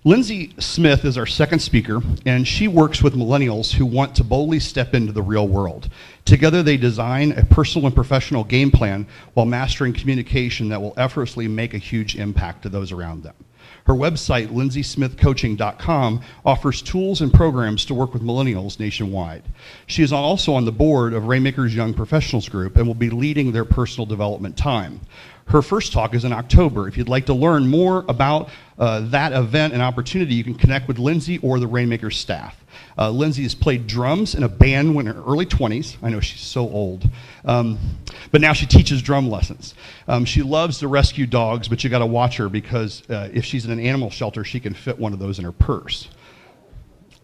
Lindsay Smith is our second speaker, and she works with millennials who want to boldly step into the real world. Together, they design a personal and professional game plan while mastering communication that will effortlessly make a huge impact to those around them. Her website, lindsaysmithcoaching.com, offers tools and programs to work with millennials nationwide. She is also on the board of Rainmakers Young Professionals Group and will be leading their personal development time. Her first talk is in October. If you'd like to learn more about that event and opportunity, you can connect with Lindsay or the Rainmakers staff. Lindsay has played drums in a band in her early 20s. I know she's so old. But now she teaches drum lessons. She loves to rescue dogs, but you got to watch her because if she's in an animal shelter, she can fit one of those in her purse.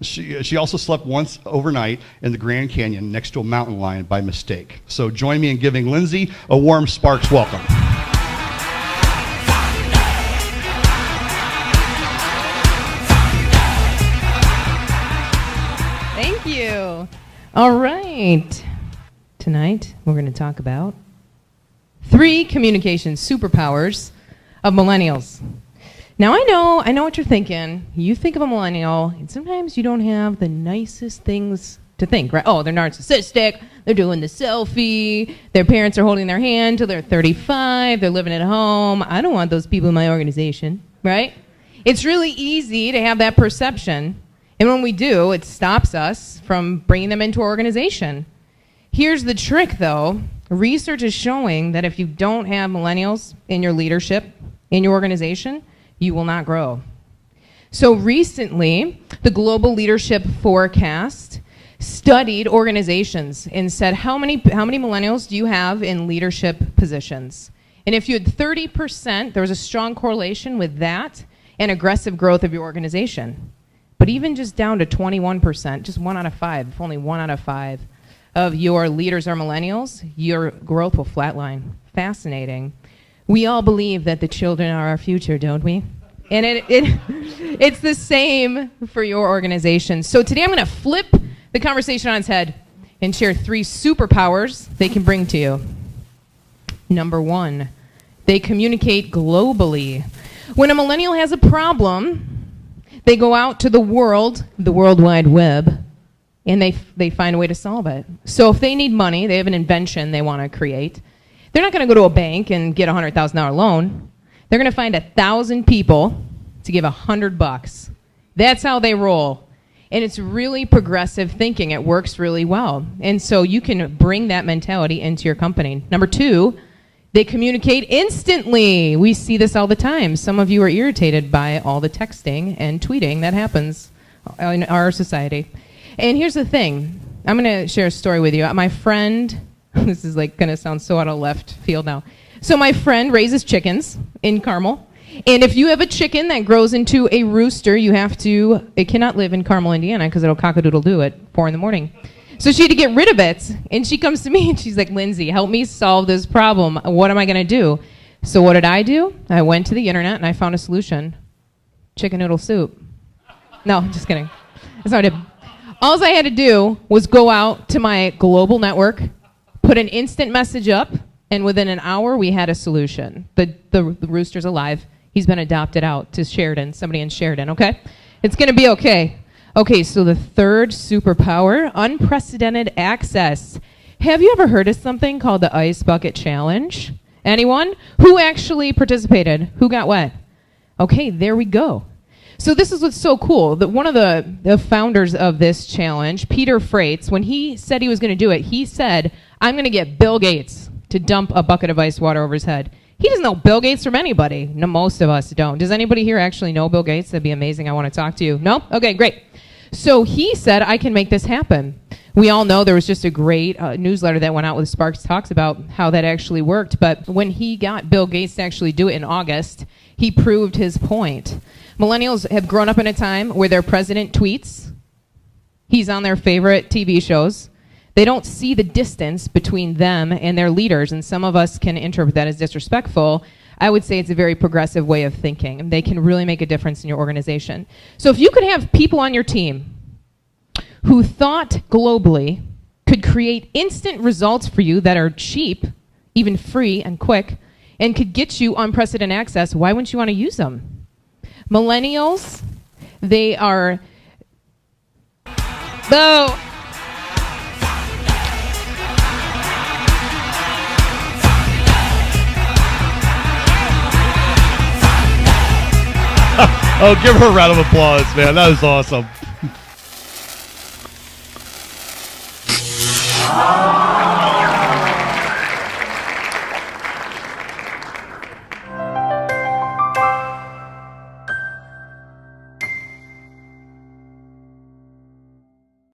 She also slept once overnight in the Grand Canyon next to a mountain lion by mistake. So join me in giving Lindsay a warm Sparks welcome. Thank you. All right. Tonight, we're going to talk about 3 communication superpowers of millennials. Now, I know what you're thinking. You think of a millennial, and sometimes you don't have the nicest things to think, right? Oh, they're narcissistic. They're doing the selfie. Their parents are holding their hand till they're 35. They're living at home. I don't want those people in my organization, right? It's really easy to have that perception. And when we do, it stops us from bringing them into our organization. Here's the trick, though. Research is showing that if you don't have millennials in your leadership, in your organization, you will not grow. So recently, the Global Leadership Forecast studied organizations and said, how many millennials do you have in leadership positions? And if you had 30%, there was a strong correlation with that and aggressive growth of your organization. But even just down to 21%, just 1 out of 5, if only 1 out of 5 of your leaders are millennials, your growth will flatline. Fascinating. We all believe that the children are our future, don't we? And it's the same for your organization. So today I'm going to flip the conversation on its head and share 3 superpowers they can bring to you. Number 1, they communicate globally. When a millennial has a problem, they go out to the world, the World Wide Web, and they find a way to solve it. So if they need money, they have an invention they want to create, they're not going to go to a bank and get a $100,000 loan. They're going to find 1,000 people to give $100. That's how they roll. And it's really progressive thinking. It works really well. And so you can bring that mentality into your company. Number 2, they communicate instantly. We see this all the time. Some of you are irritated by all the texting and tweeting that happens in our society. And here's the thing. I'm going to share a story with you. My friend, this is like going to sound so out of left field now. So my friend raises chickens in Carmel. And if you have a chicken that grows into a rooster, it cannot live in Carmel, Indiana, because it'll cock-a-doodle-doo at 4 in the morning. So she had to get rid of it. And she comes to me and she's like, Lindsay, help me solve this problem. What am I going to do? So what did I do? I went to the internet and I found a solution. Chicken noodle soup. No, just kidding. That's what I did. All I had to do was go out to my global network, put an instant message up, and within an hour, we had a solution. The rooster's alive. He's been adopted out to Sheridan, somebody in Sheridan, okay? It's going to be okay. Okay, so the 3rd superpower, unprecedented access. Have you ever heard of something called the Ice Bucket Challenge? Anyone? Who actually participated? Who got wet? Okay, there we go. So this is what's so cool. That one of the founders of this challenge, Peter Freites, when he said he was going to do it, he said, I'm going to get Bill Gates to dump a bucket of ice water over his head. He doesn't know Bill Gates from anybody. No, most of us don't. Does anybody here actually know Bill Gates? That'd be amazing. I want to talk to you. No? Okay, great. So he said, I can make this happen. We all know there was just a great newsletter that went out with Sparks Talks about how that actually worked. But when he got Bill Gates to actually do it in August, he proved his point. Millennials have grown up in a time where their president tweets. He's on their favorite TV shows. They don't see the distance between them and their leaders, and some of us can interpret that as disrespectful. I would say it's a very progressive way of thinking, and they can really make a difference in your organization. So if you could have people on your team who thought globally, could create instant results for you that are cheap, even free and quick, and could get you unprecedented access, why wouldn't you want to use them? Millennials, they are... Boo! Oh, give her a round of applause, man. That was awesome.